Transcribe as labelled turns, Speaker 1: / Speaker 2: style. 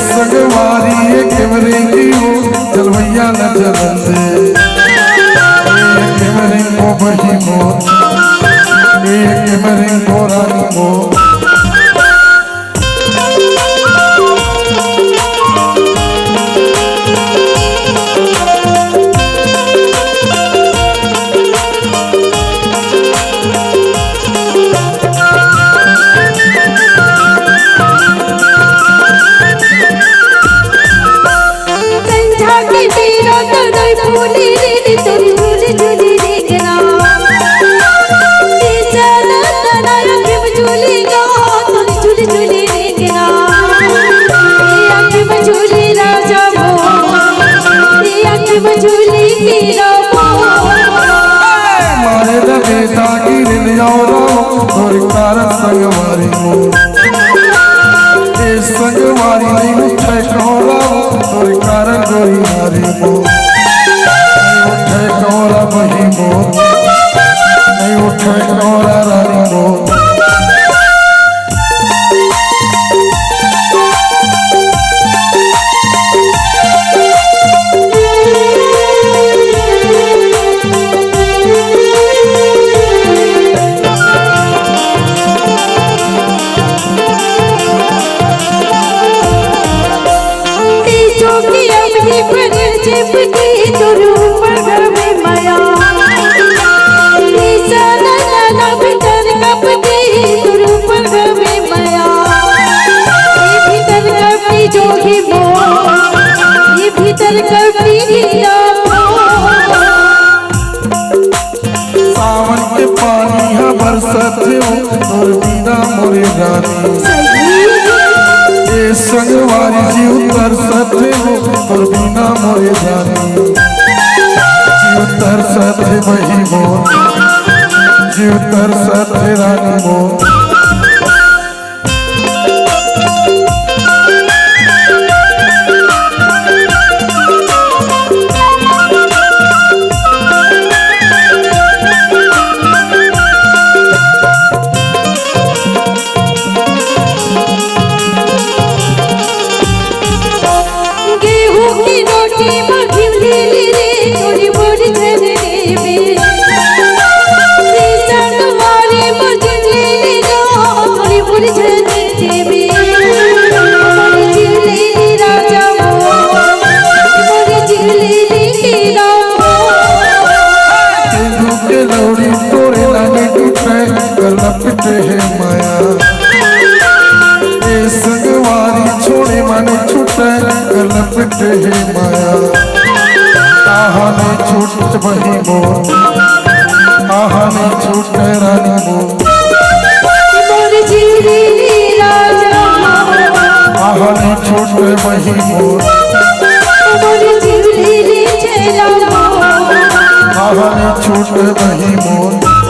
Speaker 1: संगवारी किमरेंगी हो चल भैया न चलते किमरें को बही हो किमरें को रानी हो संगवारी संगवारी नहीं उठे कौरा तोरी कारण गोरी मारी मो उठे कौरा बही मो नहीं उठे कौरा रानी मो सावन के पानी है बरसत और बिना मोरे रानी संगवारी जी उतर सते और बिना मोरे रानी जी उतर सते वही मोर जी उतर सते रानी मोर लपटे है माया संगवारी छोड़े मन छूटे लपटे है माया आहा ने छूट वही मोर आहा ने छूट रानी मोर आहा ने छूट वही मोर आहा ने छूट वही मोर